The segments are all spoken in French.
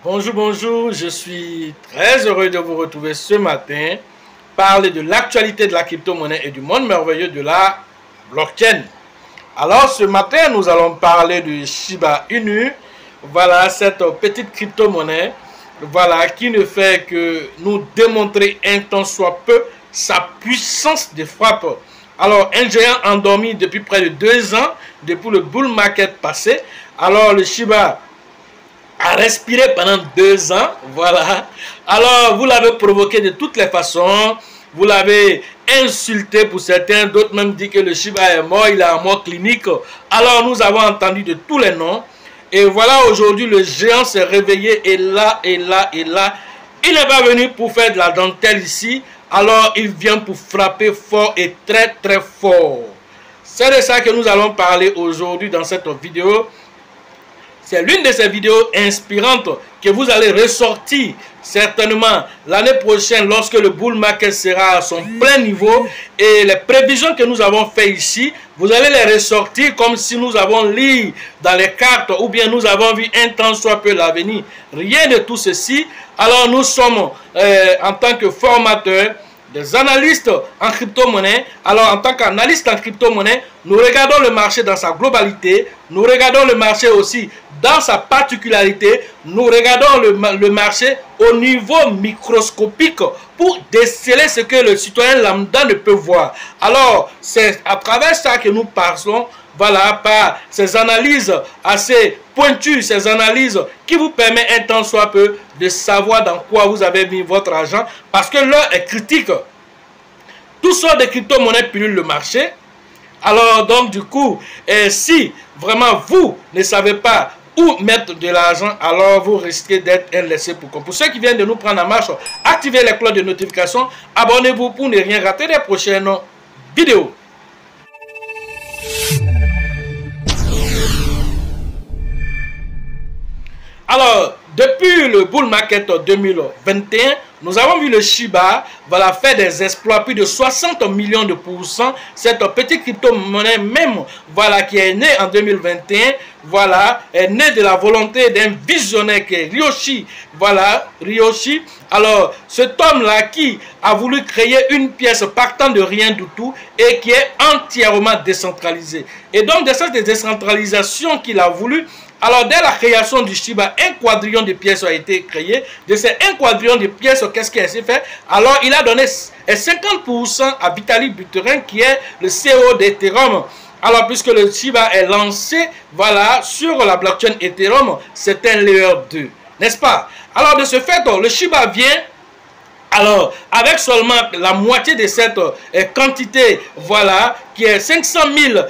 Bonjour, bonjour, je suis très heureux de vous retrouver ce matin, parler de l'actualité de la crypto-monnaie et du monde merveilleux de la blockchain. Alors ce matin, nous allons parler de Shiba Inu, voilà cette petite crypto-monnaie, voilà qui ne fait que nous démontrer un tant soit peu sa puissance de frappe. Alors un géant endormi depuis près de 2 ans, depuis le bull market passé, alors le Shiba a respiré pendant 2 ans, voilà. Alors, vous l'avez provoqué de toutes les façons, vous l'avez insulté pour certains, d'autres même disent que le Shiba est mort, il a un mort clinique. Alors, nous avons entendu de tous les noms. Et voilà, aujourd'hui, le géant s'est réveillé, et là, il n'est pas venu pour faire de la dentelle ici, alors il vient pour frapper fort et très, très fort. C'est de ça que nous allons parler aujourd'hui dans cette vidéo. C'est l'une de ces vidéos inspirantes que vous allez ressortir certainement l'année prochaine lorsque le bull market sera à son plein niveau. Et les prévisions que nous avons faites ici, vous allez les ressortir comme si nous avons lu dans les cartes ou bien nous avons vu un tant soit peu l'avenir. Rien de tout ceci. Alors nous sommes en tant que formateurs, des analystes en crypto-monnaie. Alors en tant qu'analyste en crypto-monnaie, nous regardons le marché dans sa globalité, nous regardons le marché aussi dans sa particularité, nous regardons le marché au niveau microscopique pour déceler ce que le citoyen lambda ne peut voir. Alors c'est à travers ça que nous parlons, voilà, par ces analyses assez pointues, ces analyses qui vous permettent un tant soit peu de savoir dans quoi vous avez mis votre argent, parce que l'heure est critique. Toutes sortes de crypto-monnaies pullulent le marché. Alors donc du coup, si vraiment vous ne savez pas où mettre de l'argent, alors vous risquez d'être un laissé pour compte. Pour ceux qui viennent de nous prendre en marche, activez les cloches de notification, abonnez-vous pour ne rien rater des prochaines vidéos. Alors, depuis le bull market 2021, nous avons vu le Shiba voilà, faire des exploits, plus de 60 millions de %. Cette petite crypto-monnaie même, voilà, qui est née en 2021, voilà, est née de la volonté d'un visionnaire qui est Ryoshi. Voilà, Ryoshi. Alors, cet homme-là qui a voulu créer une pièce partant de rien du tout et qui est entièrement décentralisée. Et donc, de cette décentralisation qu'il a voulu, alors, dès la création du Shiba, un quadrillion de pièces a été créé. De ces 1 quadrillion de pièces, qu'est-ce qui a été fait? Alors, il a donné 50% à Vitalik Buterin, qui est le CEO d'Ethereum. Alors, puisque le Shiba est lancé, voilà, sur la blockchain Ethereum, c'est un layer 2, n'est-ce pas? Alors, de ce fait, le Shiba vient. Alors, avec seulement la moitié de cette quantité, voilà, qui est 500 000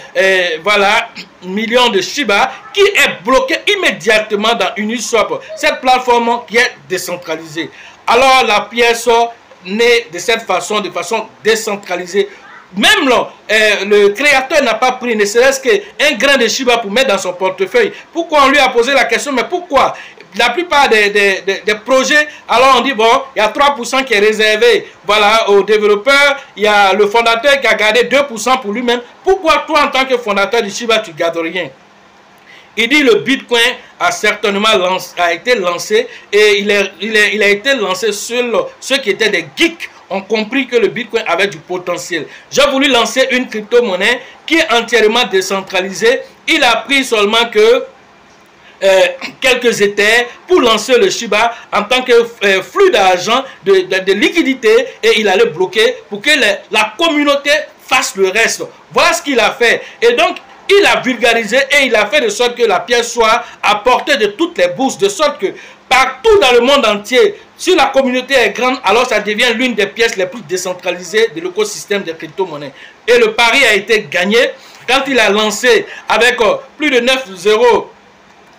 voilà, millions de Shiba, qui est bloqué immédiatement dans Uniswap, cette plateforme qui est décentralisée. Alors, la pièce naît de cette façon, de façon décentralisée. Même là, le créateur n'a pas pris ne serait-ce qu'un grain de Shiba pour mettre dans son portefeuille. Pourquoi on lui a posé la question? Mais pourquoi? La plupart des projets, alors on dit, bon, il y a 3% qui est réservé, voilà, aux développeurs. Il y a le fondateur qui a gardé 2% pour lui-même. Pourquoi toi, en tant que fondateur du Shiba, tu ne gardes rien? Il dit le Bitcoin a certainement été lancé et il a été lancé sur ceux qui étaient des geeks. Ont compris que le Bitcoin avait du potentiel. J'ai voulu lancer une crypto-monnaie qui est entièrement décentralisée. Il a pris seulement que quelques Ethers pour lancer le Shiba en tant que flux d'argent, de liquidité, et il allait bloquer pour que la communauté fasse le reste. Voilà ce qu'il a fait. Et donc, il a vulgarisé et il a fait de sorte que la pièce soit à portée de toutes les bourses, de sorte que partout dans le monde entier, si la communauté est grande, alors ça devient l'une des pièces les plus décentralisées de l'écosystème des crypto-monnaies. Et le pari a été gagné quand il a lancé avec plus de 9-0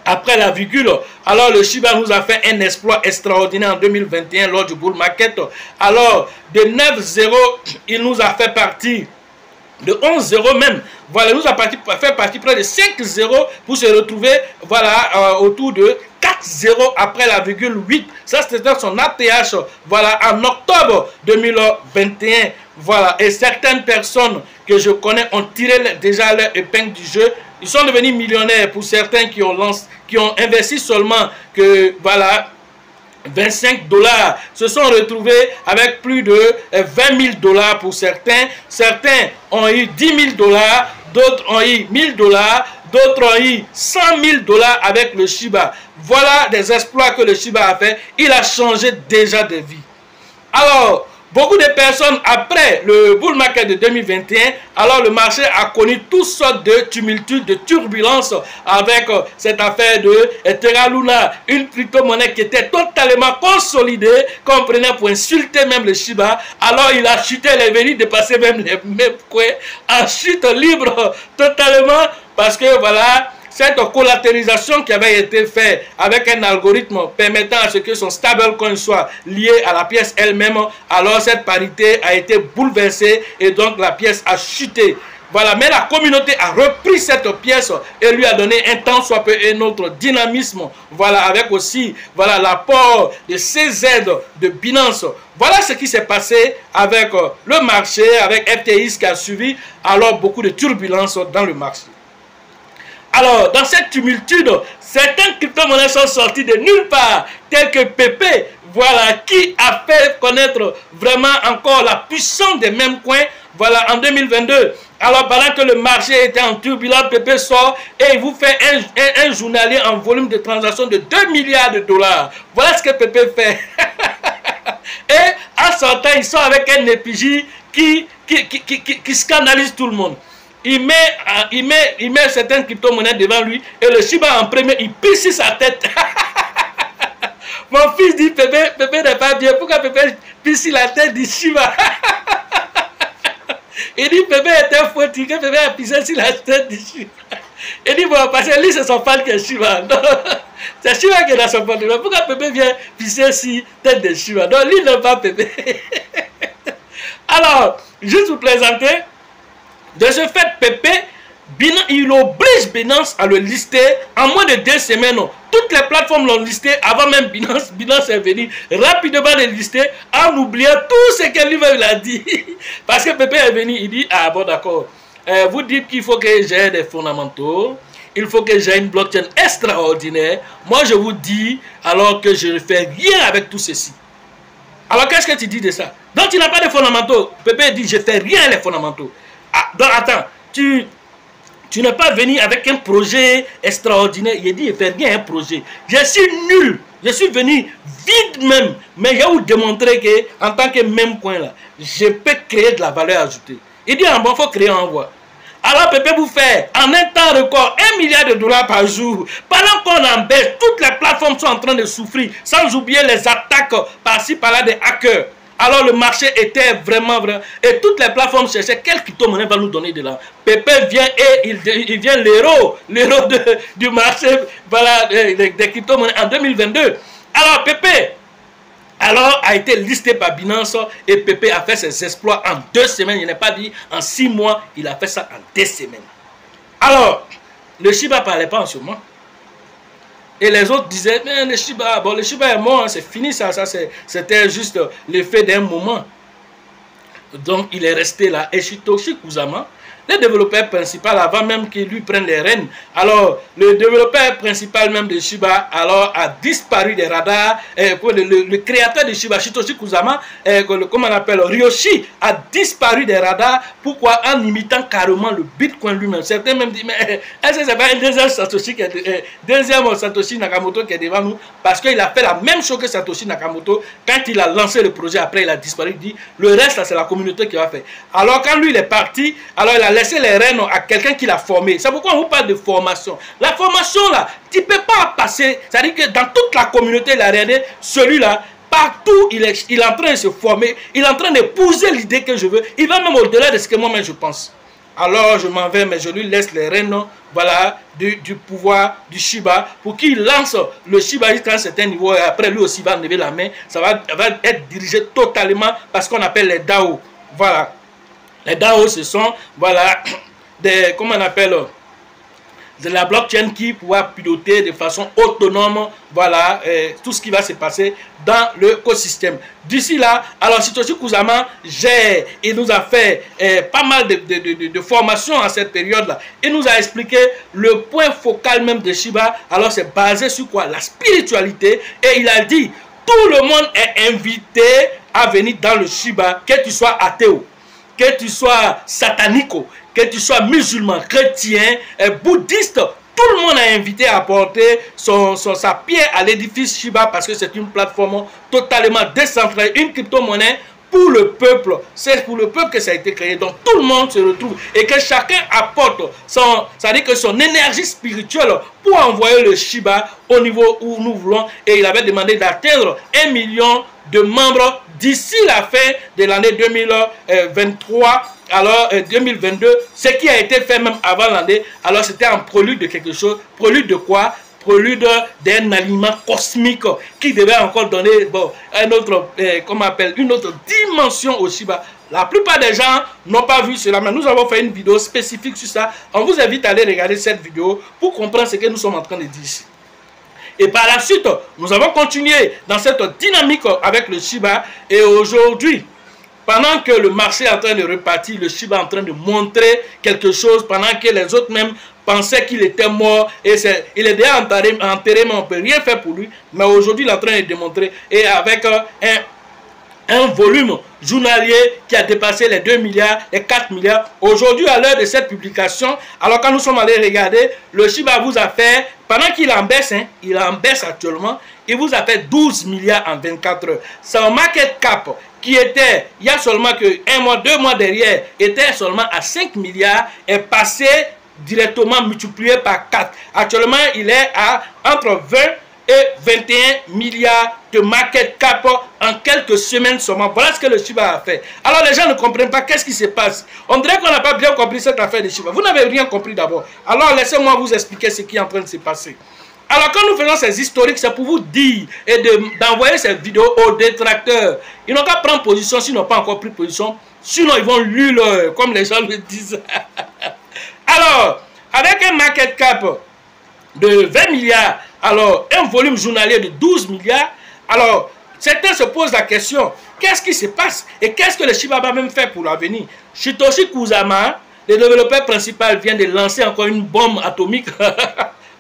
après la virgule. Alors le Shiba nous a fait un exploit extraordinaire en 2021 lors du bull market. Alors de 9-0, il nous a fait partie de 11-0 même. Voilà, il nous a fait partie près de 5-0 pour se retrouver voilà, autour de 4-0 après la virgule 8. Ça, c'était son ATH, voilà, en octobre 2021. Voilà, et certaines personnes que je connais ont tiré déjà leur épingle du jeu. Ils sont devenus millionnaires pour certains qui ont investi seulement que, voilà, 25 $, se sont retrouvés avec plus de 20 000 $ pour certains. Certains ont eu 10 000 $, d'autres ont eu 1 000 $, d'autres ont eu 100 000 $ avec le Shiba. Voilà des exploits que le Shiba a fait. Il a changé déjà de vie. Alors, beaucoup de personnes, après le bull market de 2021, alors le marché a connu toutes sortes de tumultudes, de turbulences avec cette affaire de Terra Luna, une crypto-monnaie qui était totalement consolidée, qu'on prenait pour insulter même le Shiba. Alors il a chuté, il est venu dépasser même les mêmes coins en chute libre totalement parce que voilà, cette collatéralisation qui avait été faite avec un algorithme permettant à ce que son stablecoin soit lié à la pièce elle-même, alors cette parité a été bouleversée et donc la pièce a chuté. Voilà, mais la communauté a repris cette pièce et lui a donné un tant soit peu un autre dynamisme. Voilà, avec aussi voilà l'apport de CZ de Binance. Voilà ce qui s'est passé avec le marché, avec FTX qui a suivi alors beaucoup de turbulences dans le marché. Alors, dans cette tumultude, certaines crypto-monnaies sont sorties de nulle part, telles que Pepe, voilà, qui a fait connaître vraiment encore la puissance des mêmes coins, voilà, en 2022. Alors, pendant que le marché était en turbulence, Pepe sort et il vous fait un journalier en volume de transaction de 2 milliards $. Voilà ce que Pepe fait. Et en sortant, il sort avec un épigie qui scandalise tout le monde. Il met certaines crypto-monnaies devant lui et le Shiba en premier, il pisse sur sa tête. Mon fils dit, Pepe n'est pas bien. Pourquoi Pepe pisse sur la tête du Shiba? Il dit, Pepe était foutu, que Pepe a pissé sur la tête du Shiba. Il dit, bon, parce que lui, c'est son fan qui est Shiba. C'est Shiba qui est dans son fan. Pourquoi Pepe vient pisser sur la tête de Shiba? Donc, lui, n'aime pas Pepe. Alors, juste pour plaisanter, de ce fait, Pepe, il oblige Binance à le lister en moins de 2 semaines. Toutes les plateformes l'ont listé avant même Binance. Binance est venu rapidement le lister en oubliant tout ce que lui-même a dit. Parce que Pepe est venu, il dit, ah bon d'accord, vous dites qu'il faut que j'ai des fondamentaux, il faut que j'ai une blockchain extraordinaire. Moi je vous dis alors que je ne fais rien avec tout ceci. Alors qu'est-ce que tu dis de ça? Donc tu n'as pas de fondamentaux. Pepe dit, je ne fais rien les fondamentaux. Ah, donc attends, tu n'es pas venu avec un projet extraordinaire. Il a dit, il ne fait rien un projet. Je suis nul. Je suis venu vide même. Mais je vais vous démontrer qu'en tant que même coin là, je peux créer de la valeur ajoutée. Il dit, bon, il faut créer un voie. Alors, Pepe vous fait en un temps record 1 milliard $ par jour. Pendant qu'on en baisse, toutes les plateformes sont en train de souffrir. Sans oublier les attaques par-ci par-là des hackers. Alors le marché était vraiment vrai. Et toutes les plateformes cherchaient quelle crypto-monnaie va nous donner de l'argent. Pepe vient et il vient l'héros du marché voilà, des crypto-monnaies en 2022. Alors Pepe a été listé par Binance et Pepe a fait ses exploits en 2 semaines. Il n'est pas dit en 6 mois, il a fait ça en 2 semaines. Alors, le Shiba ne parlait pas en ce moment. Et les autres disaient, mais le Shiba, bon, le Shiba est mort, c'est fini ça c'était juste l'effet d'un moment. Donc il est resté là. Et Satoshi Kusama, le développeur principal, avant même qu'il lui prenne les rênes, alors le développeur principal même de Shiba alors a disparu des radars. Le créateur de Shiba, Satoshi Kusama, comment on appelle, Ryoshi, a disparu des radars. Pourquoi? En imitant carrément le Bitcoin lui-même. Certains même disent, mais est-ce que c'est pas un deuxième Satoshi Nakamoto qui est devant nous? Parce qu'il a fait la même chose que Satoshi Nakamoto. Quand il a lancé le projet, après il a disparu. Il dit, le reste, c'est la communauté qui va faire. Alors quand lui il est parti, alors il a laissé les rênes à quelqu'un qui l'a formé. C'est pourquoi on vous parle de formation. La formation, là, tu ne peux pas passer. C'est-à-dire que dans toute la communauté, la regardé, celui-là, partout, il est en train de se former. Il est en train d'épouser l'idée que je veux. Il va même au-delà de ce que moi-même je pense. Alors, je m'en vais, mais je lui laisse les rênes, voilà, du pouvoir du Shiba, pour qu'il lance le Shiba jusqu'à un certain niveau, et après, lui aussi va lever la main. Ça va être dirigé totalement par ce qu'on appelle les DAO. Voilà. Les DAO, ce sont, voilà, des, comment on appelle, de la blockchain qui pourra piloter de façon autonome, voilà, tout ce qui va se passer dans l'écosystème. D'ici là, alors Satoshi Kusama il nous a fait pas mal de formations à cette période-là. Il nous a expliqué le point focal même de Shiba. Alors c'est basé sur quoi? La spiritualité. Et il a dit, tout le monde est invité à venir dans le Shiba, que tu sois athée, que tu sois satanique, que tu sois musulman, chrétien, bouddhiste, tout le monde est invité à apporter sa pierre à l'édifice Shiba, parce que c'est une plateforme totalement décentralisée, une crypto-monnaie pour le peuple. C'est pour le peuple que ça a été créé. Donc tout le monde se retrouve et que chacun apporte c'est-à-dire que son énergie spirituelle pour envoyer le Shiba au niveau où nous voulons. Et il avait demandé d'atteindre 1 million de membres d'ici la fin de l'année 2023. Alors 2022, ce qui a été fait même avant l'année, alors c'était un prélude de quelque chose. Prélude de quoi? Prélude d'un aliment cosmique qui devait encore donner un autre, comment on appelle, une autre dimension au Shiba. La plupart des gens n'ont pas vu cela, mais nous avons fait une vidéo spécifique sur ça. On vous invite à aller regarder cette vidéo pour comprendre ce que nous sommes en train de dire ici. Et par la suite, nous avons continué dans cette dynamique avec le Shiba. Et aujourd'hui, pendant que le marché est en train de repartir, le Shiba est en train de montrer quelque chose, pendant que les autres même pensaient qu'il était mort. Et il est déjà enterré, mais on ne peut rien faire pour lui. Mais aujourd'hui, il est en train de démontrer. Et avec un volume journalier qui a dépassé les 2 milliards, les 4 milliards. Aujourd'hui, à l'heure de cette publication, alors quand nous sommes allés regarder, le Shiba vous a fait, pendant qu'il en baisse, il en baisse actuellement, il vous a fait 12 milliards en 24 heures. Son market cap, qui était, il y a seulement que 1 mois, 2 mois derrière, était seulement à 5 milliards, est passé directement multiplié par 4. Actuellement, il est à entre 20 et 21 milliards de market cap en quelques semaines seulement. Voilà ce que le Shiba a fait. Alors les gens ne comprennent pas qu'est-ce qui se passe. On dirait qu'on n'a pas bien compris cette affaire de Shiba. Vous n'avez rien compris d'abord. Alors laissez-moi vous expliquer ce qui est en train de se passer. Alors quand nous faisons ces historiques, c'est pour vous dire et d'envoyer ces vidéos aux détracteurs. Ils n'ont qu'à prendre position s'ils n'ont pas encore pris position. Sinon ils vont luler comme les gens le disent. Alors, avec un market cap de 20 milliards, alors un volume journalier de 12 milliards, alors certains se posent la question, qu'est-ce qui se passe et qu'est-ce que le Shiba va même faire pour l'avenir? Satoshi Kusama, le développeur principal, vient de lancer encore une bombe atomique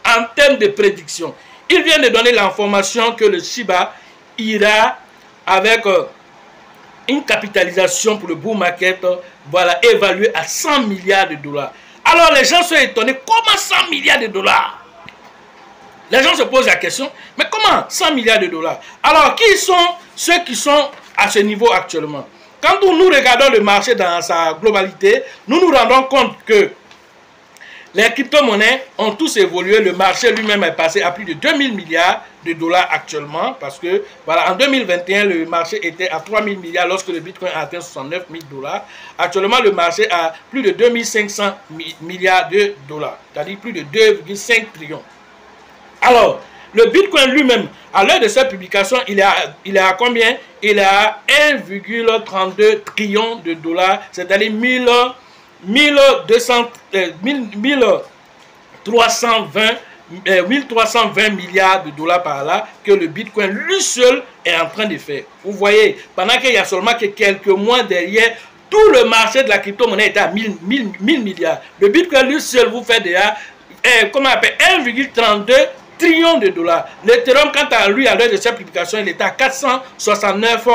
en termes de prédiction. Il vient de donner l'information que le Shiba ira avec une capitalisation pour le bull market, voilà, évaluée à 100 milliards de dollars. Alors les gens sont étonnés, comment 100 milliards de dollars? Les gens se posent la question, mais comment 100 milliards de dollars? Alors, qui sont ceux qui sont à ce niveau actuellement? Quand nous regardons le marché dans sa globalité, nous nous rendons compte que les crypto-monnaies ont tous évolué. Le marché lui-même est passé à plus de 2000 milliards de dollars actuellement. Parce que, voilà, en 2021, le marché était à 3000 milliards lorsque le Bitcoin a atteint 69 000 dollars. Actuellement, le marché a plus de 2500 milliards de dollars. C'est-à-dire plus de 2,5 trillions. Alors, le Bitcoin lui-même, à l'heure de cette publication, il est à combien? Il est à 1,32 trillion de dollars, c'est-à-dire 1320 milliards de dollars par là, que le Bitcoin lui seul est en train de faire. Vous voyez, pendant qu'il y a seulement que quelques mois derrière, tout le marché de la crypto-monnaie était à 1000 milliards. Le Bitcoin lui seul vous fait déjà, comment on appelle, 1,32 trillion de dollars. L'Ethereum, quant à lui, à l'heure de cette publication, il était à 469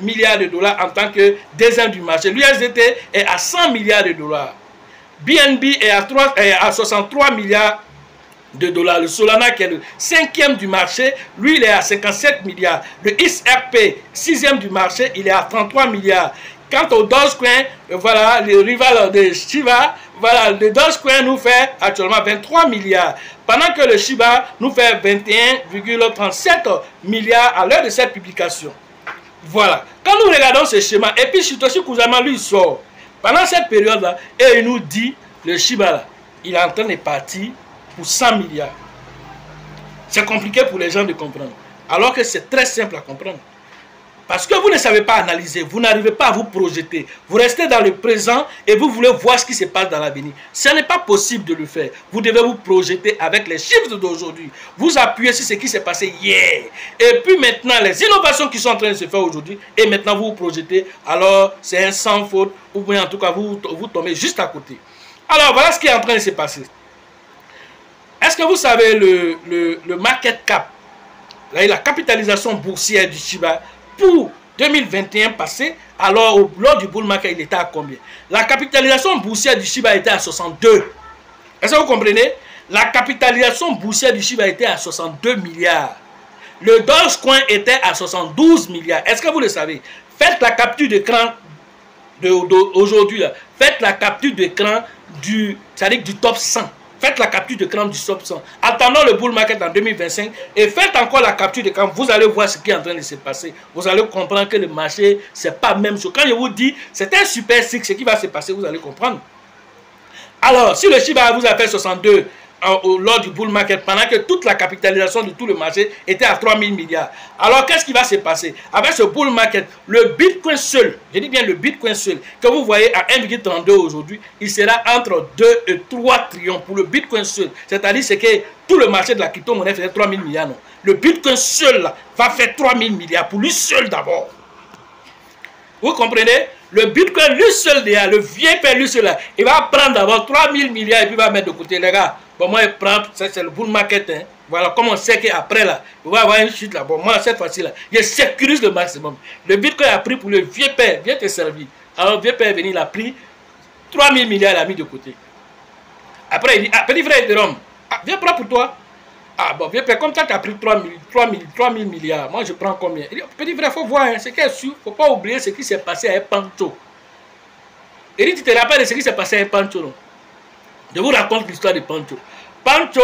milliards de dollars en tant que deuxième du marché. L'USDT est à 100 milliards de dollars. BNB est à 63 milliards de dollars. Le Solana, qui est le 5e du marché, lui, il est à 57 milliards. Le XRP, 6e du marché, il est à 33 milliards. Quant au Dogecoin, voilà, le rival de Shiba, voilà, le Dogecoin nous fait actuellement 23 milliards. Pendant que le Shiba nous fait 21,37 milliards à l'heure de cette publication. Voilà. Quand nous regardons ce schéma, et puis Satoshi Kusama lui sort, pendant cette période-là, et il nous dit, le Shiba là, il est en train de partir pour 100 milliards. C'est compliqué pour les gens de comprendre. Alors que c'est très simple à comprendre. Parce que vous ne savez pas analyser, vous n'arrivez pas à vous projeter. Vous restez dans le présent et vous voulez voir ce qui se passe dans l'avenir. Ce n'est pas possible de le faire. Vous devez vous projeter avec les chiffres d'aujourd'hui. Vous appuyez sur ce qui s'est passé hier. Et puis maintenant, les innovations qui sont en train de se faire aujourd'hui, et maintenant vous vous projetez, alors c'est un sans faute, ou bien en tout cas vous tombez juste à côté. Alors voilà ce qui est en train de se passer. Est-ce que vous savez le market cap, la capitalisation boursière du Shiba pour 2021 passé, alors lors du bull market, il était à combien? La capitalisation boursière du Shiba était à 62. Est-ce que vous comprenez? La capitalisation boursière du Shiba était à 62 milliards. Le Dogecoin était à 72 milliards. Est-ce que vous le savez? Faites la capture d'écran d'aujourd'hui. Faites la capture d'écran du top 100. Faites la capture d'écran du top 100. Attendons le bull market en 2025 et faites encore la capture d'écran. Vous allez voir ce qui est en train de se passer. Vous allez comprendre que le marché, c'est pas la même chose. Quand je vous dis, c'est un super cycle, ce qui va se passer, vous allez comprendre. Alors, si le Shiba vous a fait 62 lors du bull market, pendant que toute la capitalisation de tout le marché était à 3000 milliards. Alors, qu'est-ce qui va se passer? Avec ce bull market, le Bitcoin seul, je dis bien le Bitcoin seul, que vous voyez à 1,32 aujourd'hui, il sera entre 2 et 3 trillions pour le Bitcoin seul. C'est-à-dire que tout le marché de la crypto-monnaie faisait 3000 milliards. Non. Le Bitcoin seul là, va faire 3000 milliards pour lui seul d'abord. Vous comprenez? Le Bitcoin lui seul, le vieux père lui seul, là, il va prendre d'abord 3000 milliards et puis il va mettre de côté. Les gars, bon, moi, il prend, c'est le bull market. Hein. Voilà, comme on sait qu'après, là, il va y avoir une chute là. Bon, moi, cette fois-ci, là, je sécurise le maximum. Le Bitcoin a pris pour le vieux père, viens te servir. Alors, le vieux père est venu, il a pris 3000 milliards, il a mis de côté. Après, il dit, ah, petit frère de Rome, ah, viens prendre pour toi. Ah bon, vieux père, comme toi, tu as pris 3000 milliards, moi je prends combien? Il dit, petit frère, il faut voir, hein, ce qui est sûr, il ne faut pas oublier ce qui s'est passé à Pancho. Il dit, tu te rappelles de ce qui s'est passé à Pancho, non? Je vous raconte l'histoire de Pancho. Pancho,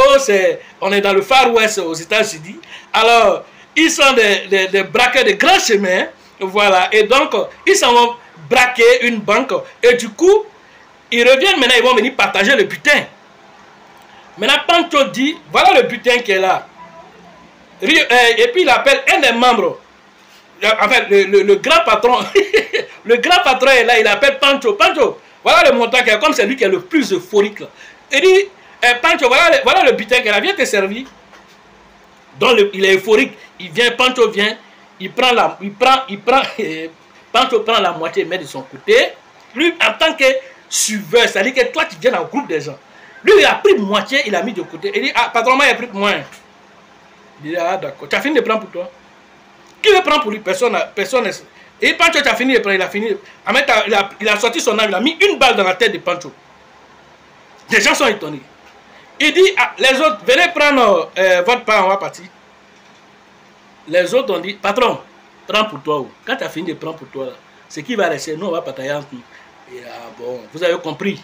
on est dans le Far West aux États-Unis. Alors, ils sont des braqueurs de grands chemins, voilà, et donc, ils s'en vont braquer une banque, et du coup, ils reviennent maintenant, ils vont venir partager le butin. Maintenant, Pancho dit, voilà le butin qui est là. Et puis il appelle un des membres. En fait, le grand patron. Le grand patron est là, il appelle Pancho. Pancho, voilà le montant qui est, comme c'est lui qui est le plus euphorique. Là. Il dit, Pancho, voilà le butin qui est là, viens te servir. Donc il est euphorique. Il vient, Pancho vient, Pancho prend la moitié, il met de son côté. Lui, en tant que suiveur, c'est-à-dire que toi, tu viens dans le groupe des gens. Lui, il a pris moitié, il a mis de côté. Il dit, ah, patron, moi, il a pris moins. Il dit, ah, d'accord. Tu as fini de prendre pour toi. Qui veut prendre pour lui? Personne. Et Pancho, tu as fini de prendre, il a fini. Il a sorti son arme, il a mis une balle dans la tête de Pancho. Les gens sont étonnés. Il dit, ah, les autres, venez prendre votre part, on va partir. Les autres ont dit, patron, prends pour toi. Quand tu as fini de prendre pour toi, ce qui va rester, nous, on va partager entre nous. Et ah, bon, vous avez compris.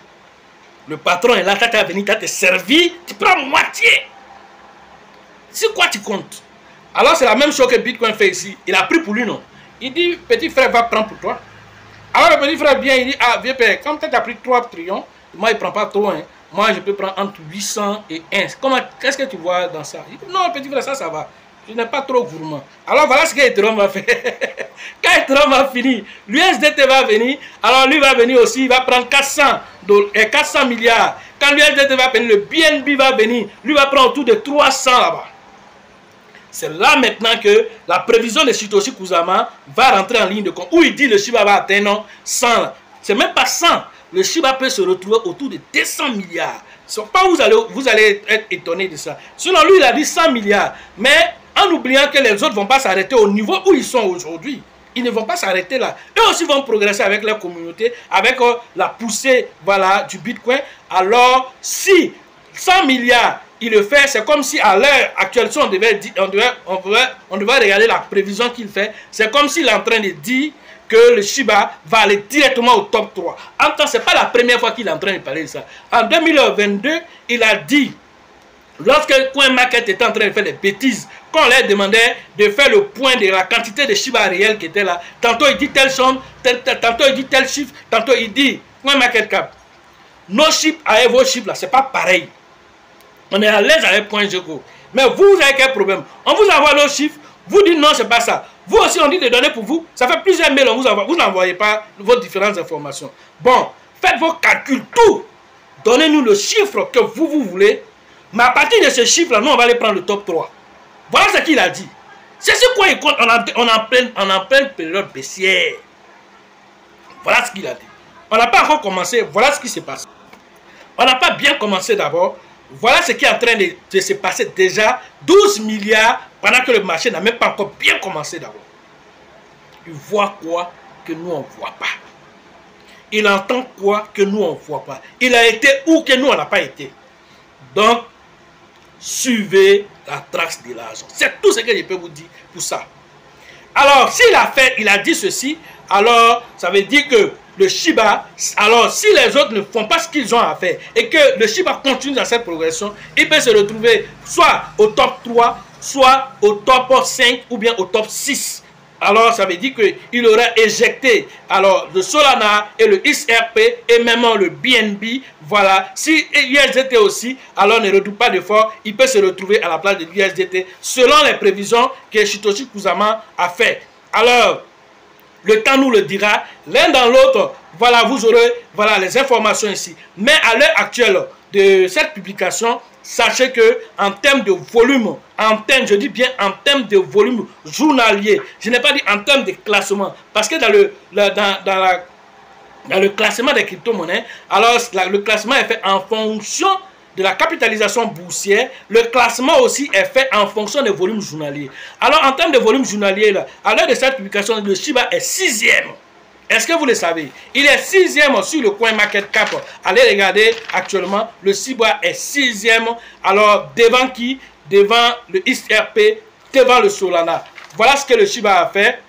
Le patron est là, quand tu es venu, tu as te servi, tu prends moitié. C'est quoi tu comptes? Alors c'est la même chose que Bitcoin fait ici. Il a pris pour lui, non? Il dit, petit frère va prendre pour toi. Alors le petit frère vient, il dit, ah vieux père, comme tu as pris 3 trillions, moi il ne prend pas trop. Hein. Moi je peux prendre entre 800 et 1. Qu'est-ce que tu vois dans ça? Il dit, non petit frère, ça va. Je n'ai pas trop gourmand. Alors voilà ce qu'Ethereum va faire. Quand Ethereum va finir, l'USDT va venir. Alors lui va venir aussi, il va prendre 400 milliards. Quand l'USDT va venir, le BNB va venir. Lui va prendre autour de 300 là-bas. C'est là maintenant que la prévision de Satoshi Kusama va rentrer en ligne de compte. Où il dit le Shiba va atteindre 100. C'est même pas 100. Le Shiba peut se retrouver autour de 200 milliards. Pas vous allez être étonné de ça. Sinon lui il a dit 100 milliards. Mais en oubliant que les autres ne vont pas s'arrêter au niveau où ils sont aujourd'hui. Ils ne vont pas s'arrêter là. Eux aussi vont progresser avec leur communauté, avec la poussée voilà, du Bitcoin. Alors, si 100 milliards, il le fait, c'est comme si à l'heure actuelle, si on devait regarder la prévision qu'il fait, c'est comme s'il est en train de dire que le Shiba va aller directement au top 3. En même temps, ce n'est pas la première fois qu'il est en train de parler de ça. En 2022, il a dit, lorsque CoinMarket était en train de faire des bêtises, quand on leur demandait de faire le point de la quantité de Shiba réels qui étaient là, tantôt il dit telle somme, tantôt il dit tel chiffre, tantôt il dit CoinMarketCap. Nos chiffres avec vos chiffres là, ce n'est pas pareil. On est à l'aise avec .go. Mais vous avez quel problème? On vous envoie nos chiffres, vous dites non, c'est pas ça. Vous aussi, on dit de donner pour vous. Ça fait plusieurs mails, on vous envoie. Vous n'envoyez pas vos différentes informations. Bon, faites vos calculs, tout. Donnez-nous le chiffre que vous voulez. Mais à partir de ce chiffre-là, nous, on va aller prendre le top 3. Voilà ce qu'il a dit. C'est ce quoi il compte. On est en pleine période baissière. Voilà ce qu'il a dit. On n'a pas encore commencé. Voilà ce qui se passe. On n'a pas bien commencé d'abord. Voilà ce qui est en train de se passer déjà. 12 milliards pendant que le marché n'a même pas encore bien commencé d'abord. Il voit quoi que nous on ne voit pas. Il entend quoi que nous on ne voit pas. Il a été où que nous on n'a pas été. Donc, suivez la trace de l'argent. C'est tout ce que je peux vous dire pour ça. Alors, s'il a fait, il a dit ceci, alors ça veut dire que le Shiba, alors si les autres ne font pas ce qu'ils ont à faire et que le Shiba continue dans cette progression, il peut se retrouver soit au top 3, soit au top 5 ou bien au top 6. Alors ça veut dire qu'il aurait éjecté alors le Solana et le XRP et même le BNB. Voilà, si USDT aussi, alors ne redoute pas d'effort, il peut se retrouver à la place de l'USDT selon les prévisions que Satoshi Kusama a fait. Alors, le temps nous le dira, l'un dans l'autre, voilà, vous aurez voilà, les informations ici. Mais à l'heure actuelle de cette publication, sachez que en termes de volume, je dis bien en termes de volume journalier, je n'ai pas dit en termes de classement, parce que dans le classement des crypto-monnaies, alors le classement est fait en fonction de la capitalisation boursière. Le classement aussi est fait en fonction des volumes journaliers. Alors en termes de volume journalier, là, à l'heure de cette publication, le Shiba est 6e. Est-ce que vous le savez? Il est 6e sur le CoinMarketCap. Allez regarder actuellement, le Shiba est 6e. Alors devant qui? Devant le XRP, devant le Solana. Voilà ce que le Shiba a fait.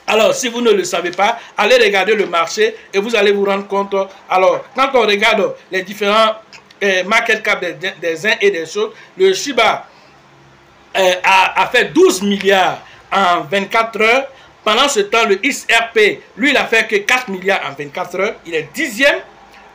Alors, si vous ne le savez pas, allez regarder le marché et vous allez vous rendre compte. Alors, quand on regarde les différents market cap des uns et des autres, le Shiba a fait 12 milliards en 24 heures. Pendant ce temps, le XRP, lui, il a fait que 4 milliards en 24 heures. Il est 10e.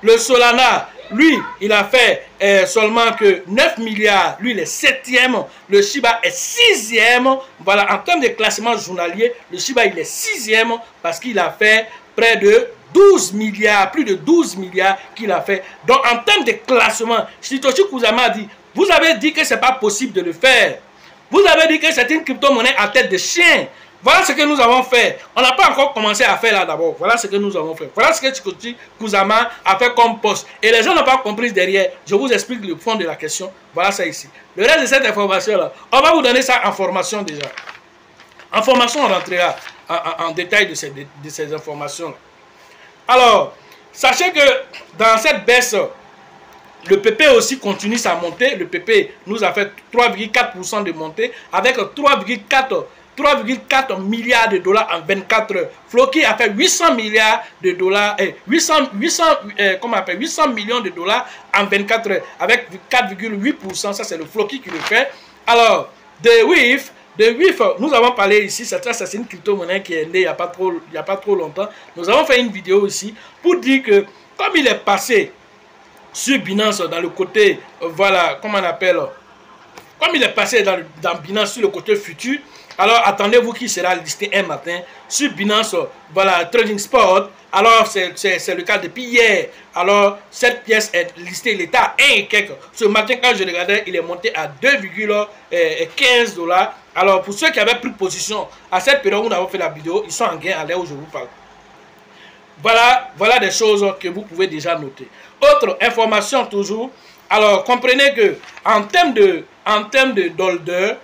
Le Solana, lui, il a fait seulement que 9 milliards. Lui, il est 7e. Le Shiba est 6e. Voilà, en termes de classement journalier, le Shiba, il est 6e parce qu'il a fait près de 12 milliards, plus de 12 milliards qu'il a fait. Donc, en termes de classement, Satoshi Kusama a dit, vous avez dit que ce n'est pas possible de le faire. Vous avez dit que c'est une crypto-monnaie à tête de chien. Voilà ce que nous avons fait. On n'a pas encore commencé à faire là d'abord. Voilà ce que nous avons fait. Voilà ce que Satoshi Kusama a fait comme poste. Et les gens n'ont pas compris derrière. Je vous explique le fond de la question. Voilà ça ici. Le reste de cette information-là, on va vous donner ça en formation déjà. En formation, on rentrera en détail de ces informations-là. Alors, sachez que dans cette baisse, le PP aussi continue sa montée. Le PP nous a fait 3,4% de montée avec 3,4 milliards de dollars en 24 heures. Floki a fait 800 milliards de dollars, 800 millions de dollars en 24 heures avec 4,8%. Ça, c'est le Floki qui le fait. Alors, de WIF, nous avons parlé ici, c'est une crypto-monnaie qui est née il n'y a pas trop longtemps. Nous avons fait une vidéo ici pour dire que comme il est passé sur Binance dans le côté, voilà, comment on appelle, comme il est passé dans Binance sur le côté futur, alors attendez-vous qu'il sera listé un matin sur Binance, voilà, Trading Spot. Alors c'est le cas depuis hier. Alors cette pièce est listée, il était à 1 et quelques. Ce matin quand je regardais, il est monté à 2,15 $. Alors pour ceux qui avaient pris position à cette période où nous avons fait la vidéo, ils sont en gain à l'heure où je vous parle. Voilà des choses que vous pouvez déjà noter. Autre information toujours. Alors comprenez que en termes de holder,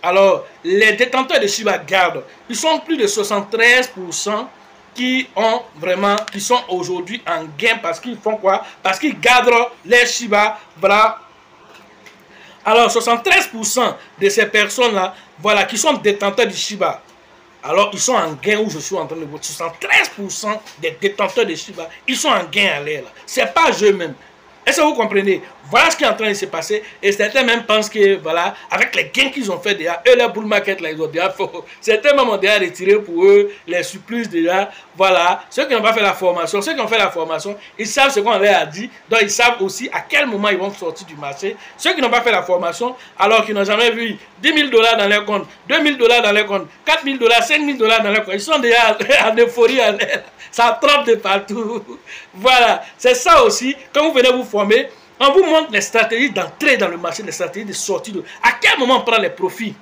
alors les détenteurs de Shiba gardent, ils sont plus de 73% qui sont aujourd'hui en gain parce qu'ils font quoi? Parce qu'ils gardent les Shiba. Voilà. Alors 73% de ces personnes là, voilà, qui sont détenteurs du Shiba, alors ils sont en gain où je suis en train de voir. 73% des détenteurs de Shiba, ils sont en gain à l'air. Ce n'est pas eux-mêmes. Est-ce que vous comprenez? Voilà ce qui est en train de se passer. Et certains même pensent que, voilà, avec les gains qu'ils ont fait déjà, eux, la bull market, là, ils ont déjà fait. Certains même ont déjà retiré pour eux les surplus déjà. Voilà. Ceux qui n'ont pas fait la formation, ceux qui ont fait la formation, ils savent ce qu'on leur a dit. Donc, ils savent aussi à quel moment ils vont sortir du marché. Ceux qui n'ont pas fait la formation, alors qu'ils n'ont jamais vu 10 000 $ dans leur compte, 2 000 $ dans leur compte, 4 000 $, 5 000 $ dans leur compte, ils sont déjà en euphorie. Ça trompe de partout. Voilà. C'est ça aussi. Quand vous venez vous former, on vous montre les stratégies d'entrée dans le marché, les stratégies de sortie. À quel moment on prend les profits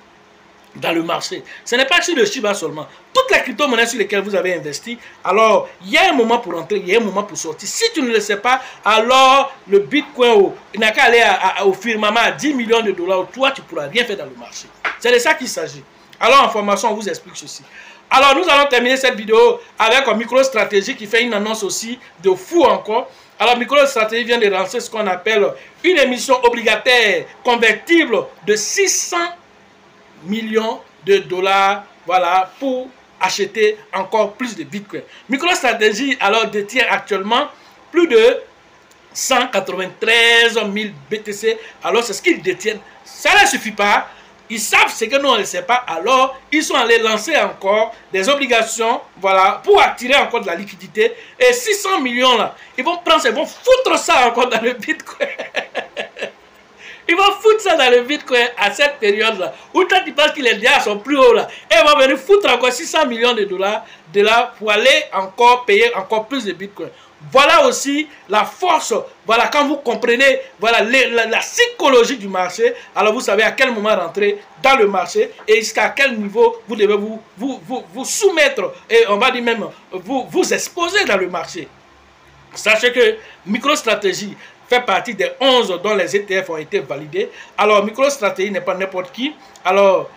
dans le marché? Ce n'est pas sur le Shiba seulement. Toutes les crypto-monnaies sur lesquelles vous avez investi, alors il y a un moment pour entrer, il y a un moment pour sortir. Si tu ne le sais pas, alors le Bitcoin, il n'a qu'à aller au firmament à 10 millions de $, toi tu ne pourras rien faire dans le marché. C'est de ça qu'il s'agit. Alors en formation, on vous explique ceci. Alors nous allons terminer cette vidéo avec un MicroStrategy qui fait une annonce aussi de fou encore. Alors MicroStrategy vient de lancer ce qu'on appelle une émission obligataire convertible de 600 millions de $, voilà, pour acheter encore plus de Bitcoin. MicroStrategy alors détient actuellement plus de 193 000 BTC. Alors c'est ce qu'ils détiennent. Ça ne suffit pas. Ils savent ce que nous on ne sait pas, alors ils sont allés lancer encore des obligations, voilà, pour attirer encore de la liquidité. Et 600 millions là, ils vont prendre ça, ils vont foutre ça encore dans le Bitcoin. Ils vont foutre ça dans le Bitcoin à cette période-là, où toi tu penses qu'il est déjà à son plus haut là. Et ils vont venir foutre encore 600 millions de $, de là pour aller encore payer encore plus de Bitcoin. Voilà aussi la force, voilà, quand vous comprenez, voilà, la psychologie du marché, alors vous savez à quel moment rentrer dans le marché et jusqu'à quel niveau vous devez vous soumettre et on va dire même vous exposer dans le marché. Sachez que MicroStrategy fait partie des 11 dont les ETF ont été validés. Alors MicroStrategy n'est pas n'importe qui. Alors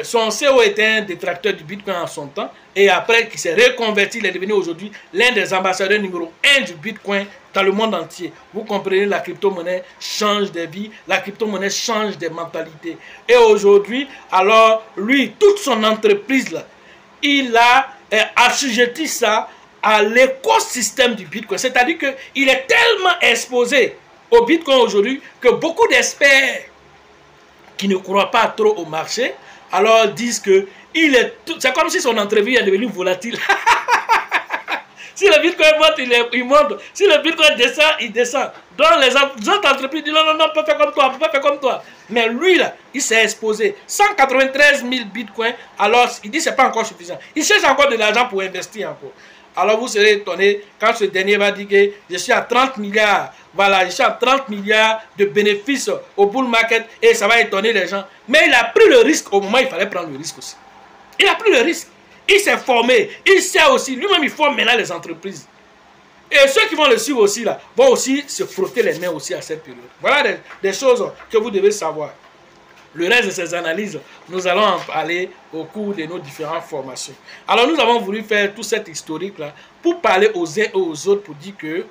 son CEO était un détracteur du Bitcoin en son temps et après qui s'est reconverti, il est devenu aujourd'hui l'un des ambassadeurs numéro 1 du Bitcoin dans le monde entier. Vous comprenez, la crypto-monnaie change des vies, la crypto-monnaie change des mentalités. Et aujourd'hui, alors lui, toute son entreprise là, il a assujetti ça à l'écosystème du Bitcoin. C'est-à-dire qu'il est tellement exposé au Bitcoin aujourd'hui que beaucoup d'experts qui ne croient pas trop au marché, alors disent que c'est comme si son entreprise est devenue volatile. Si le Bitcoin monte, il monte. Si le Bitcoin descend, il descend. Donc les autres entreprises disent non, non, non, on peut faire comme toi, on peut pas faire comme toi. Mais lui, là, il s'est exposé. 193 000 Bitcoins, alors il dit que ce n'est pas encore suffisant. Il cherche encore de l'argent pour investir encore. Alors vous serez étonné quand ce dernier va dire que je suis à 30 milliards. Voilà, je suis à 30 milliards de bénéfices au bull market et ça va étonner les gens. Mais il a pris le risque au moment où il fallait prendre le risque aussi. Il a pris le risque. Il s'est formé. Il sait aussi. Lui-même, il forme maintenant les entreprises. Et ceux qui vont le suivre aussi, là, vont aussi se frotter les mains aussi à cette période. Voilà des choses que vous devez savoir. Le reste de ces analyses, nous allons en parler au cours de nos différentes formations. Alors, nous avons voulu faire tout cet historique-là pour parler aux uns et aux autres, pour dire que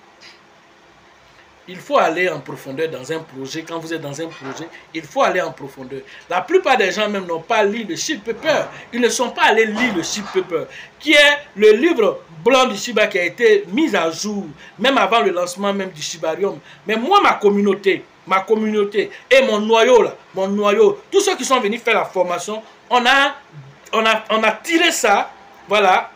il faut aller en profondeur dans un projet. Quand vous êtes dans un projet, il faut aller en profondeur. La plupart des gens même n'ont pas lu le Shiba Paper. Ils ne sont pas allés lire le Shiba Paper, qui est le livre blanc du Shiba qui a été mis à jour, même avant le lancement même du Shibarium. Mais moi, ma communauté et mon noyau, tous ceux qui sont venus faire la formation, on a tiré ça, voilà,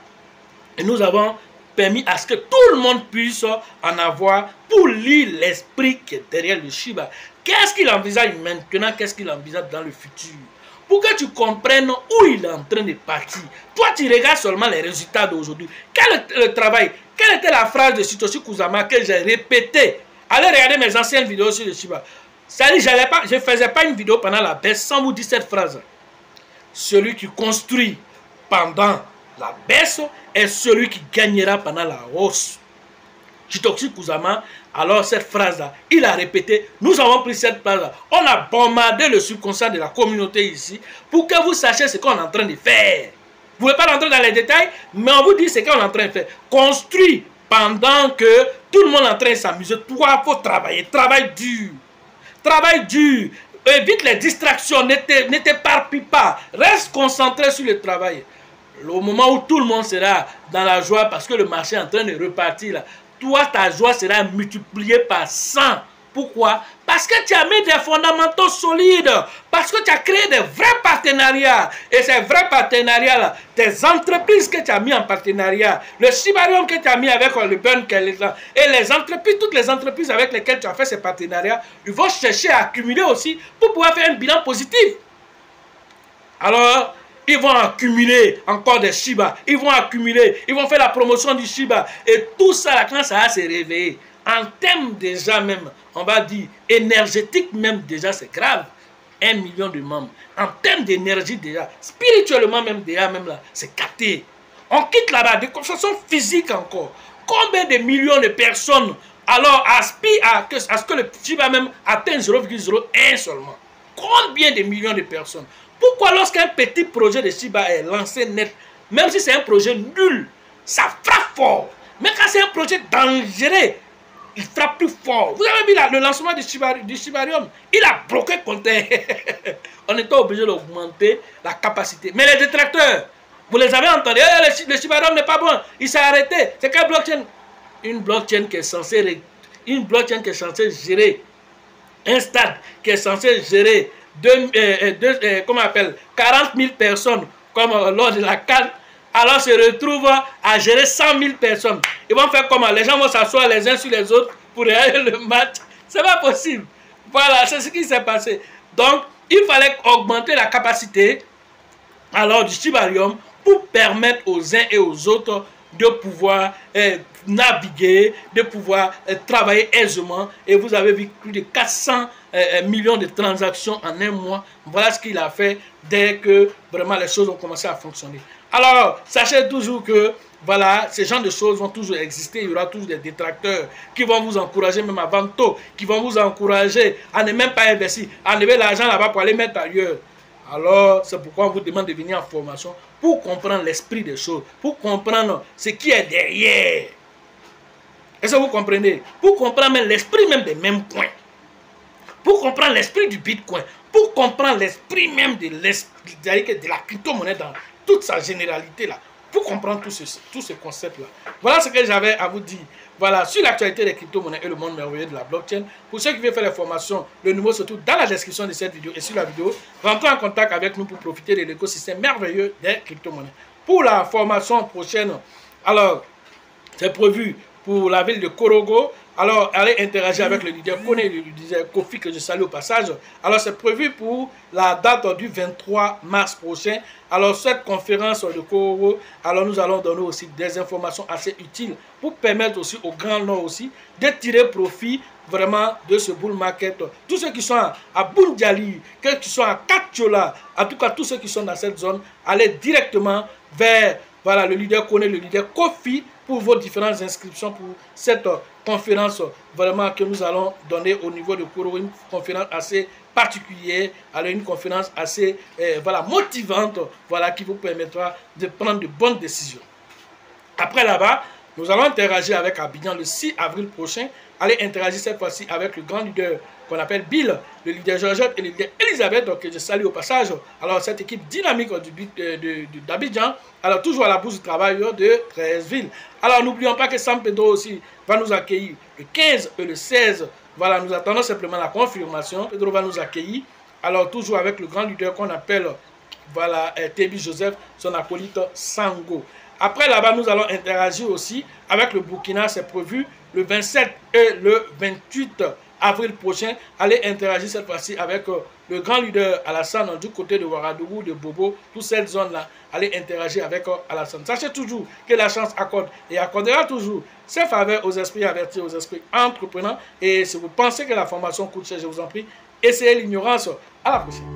et nous avons permis à ce que tout le monde puisse en avoir pour lire l'esprit qui est derrière le Shiba. Qu'est-ce qu'il envisage maintenant, qu'est-ce qu'il envisage dans le futur? Pour que tu comprennes où il est en train de partir. Toi, tu regardes seulement les résultats d'aujourd'hui. Quel est le travail? Quelle était la phrase de Satoshi Kusama que j'ai répétée? Allez regarder mes anciennes vidéos sur le Shiba. C'est-à-dire, je ne faisais pas une vidéo pendant la baisse sans vous dire cette phrase. Celui qui construit pendant la baisse est celui qui gagnera pendant la hausse. Satoshi Kusama, alors cette phrase-là, il a répété, nous avons pris cette phrase-là, on a bombardé le subconscient de la communauté ici pour que vous sachiez ce qu'on est en train de faire. Vous ne pouvez pas rentrer dans les détails, mais on vous dit ce qu'on est en train de faire. Construis pendant que tout le monde est en train de s'amuser. Toi, il faut travailler, travaille dur. Travaille dur. Évite les distractions, ne t'éparpille pas. Reste concentré sur le travail. au moment où tout le monde sera dans la joie parce que le marché est en train de repartir, là, toi, ta joie sera multipliée par 100. Pourquoi? Parce que tu as mis des fondamentaux solides, parce que tu as créé des vrais partenariats. Et ces vrais partenariats-là, tes entreprises que tu as mis en partenariat, le Shibarium que tu as mis avec le Burn, et les entreprises, toutes les entreprises avec lesquelles tu as fait ces partenariats, ils vont chercher à accumuler aussi pour pouvoir faire un bilan positif. Alors, ils vont accumuler encore des Shiba, ils vont accumuler, ils vont faire la promotion du Shiba. Et tout ça, là, quand ça va se réveiller, en termes déjà même, on va dire, énergétique même déjà, c'est grave. 1 million de membres. En termes d'énergie déjà, spirituellement même déjà, même là, c'est capté. On quitte là-bas, de façon physique encore. Combien de millions de personnes alors aspirent à ce que le Shiba même atteigne 0,01 seulement? Combien de millions de personnes? Pourquoi lorsqu'un petit projet de Shiba est lancé net, même si c'est un projet nul, ça frappe fort. Mais quand c'est un projet dangereux, il frappe plus fort. Vous avez vu là, le lancement du Shibarium, il a bloqué le compteur. On était obligé d'augmenter la capacité. Mais les détracteurs, vous les avez entendus, le Shibarium n'est pas bon, il s'est arrêté. C'est quelle blockchain? Une blockchain qui est censée gérer un stade, qui est censé gérer 40 000 personnes, comme lors de la CAN. Alors se retrouvent à gérer 100 000 personnes. Ils vont faire comment? Les gens vont s'asseoir les uns sur les autres pour regarder le match. C'est pas possible. Voilà, c'est ce qui s'est passé. Donc, il fallait augmenter la capacité alors du Shibarium pour permettre aux uns et aux autres de pouvoir naviguer, de pouvoir travailler aisément. Et vous avez vu plus de 400 millions de transactions en un mois. Voilà ce qu'il a fait dès que vraiment les choses ont commencé à fonctionner. Alors, sachez toujours que voilà, ces genres de choses vont toujours exister. Il y aura toujours des détracteurs qui vont vous encourager, même à vendre tôt, qui vont vous encourager à ne même pas investir, à enlever l'argent là-bas pour aller mettre ailleurs. Alors, c'est pourquoi on vous demande de venir en formation pour comprendre l'esprit des choses, pour comprendre ce qui est derrière. Est-ce que vous comprenez? Pour comprendre même l'esprit même des mêmes coins. Pour comprendre l'esprit du Bitcoin, pour comprendre l'esprit même de la crypto-monnaie dans toute sa généralité là, pour comprendre tous ces concepts-là. Voilà ce que j'avais à vous dire. Voilà, sur l'actualité des crypto-monnaies et le monde merveilleux de la blockchain. Pour ceux qui veulent faire les formations, le numéro se trouve dans la description de cette vidéo et sur la vidéo. Rentrez en contact avec nous pour profiter de l'écosystème merveilleux des crypto-monnaies. Pour la formation prochaine, alors, c'est prévu pour la ville de Korogo. Alors, allez interagir avec le leader Kone et le leader Kofi que je salue au passage. Alors, c'est prévu pour la date du 23 mars prochain. Alors, cette conférence de Korogo, alors nous allons donner aussi des informations assez utiles pour permettre aussi au Grand Nord aussi de tirer profit vraiment de ce bull market. Tous ceux qui sont à Bundiali, ceux qui sont à Katchola, en tout cas tous ceux qui sont dans cette zone, allez directement vers voilà, le leader Kone, le leader Kofi pour vos différentes inscriptions pour cette conférence vraiment que nous allons donner au niveau de Korogo, une conférence assez particulière, alors une conférence assez voilà, motivante, voilà, qui vous permettra de prendre de bonnes décisions. Après là-bas, nous allons interagir avec Abidjan le 6 avril prochain. Allez interagir cette fois-ci avec le grand leader qu'on appelle Bill, le leader Georgette et le leader Elisabeth, donc je salue au passage. Alors cette équipe dynamique d'Abidjan, alors toujours à la bourse du travail de 13 villes. Alors n'oublions pas que San Pedro aussi va nous accueillir le 15 et le 16. Voilà, nous attendons simplement la confirmation. Pedro va nous accueillir. Alors toujours avec le grand leader qu'on appelle voilà, Tebi Joseph, son acolyte Sango. Après là-bas, nous allons interagir aussi avec le Burkina, c'est prévu le 27 et le 28 avril prochain. Allez interagir cette fois-ci avec le grand leader Alassane du côté de Ouagadougou, de Bobo, toute cette zone-là. Allez interagir avec Alassane. Sachez toujours que la chance accorde et accordera toujours ses faveurs aux esprits avertis, aux esprits entreprenants. Et si vous pensez que la formation coûte cher, je vous en prie, essayez l'ignorance. À la prochaine.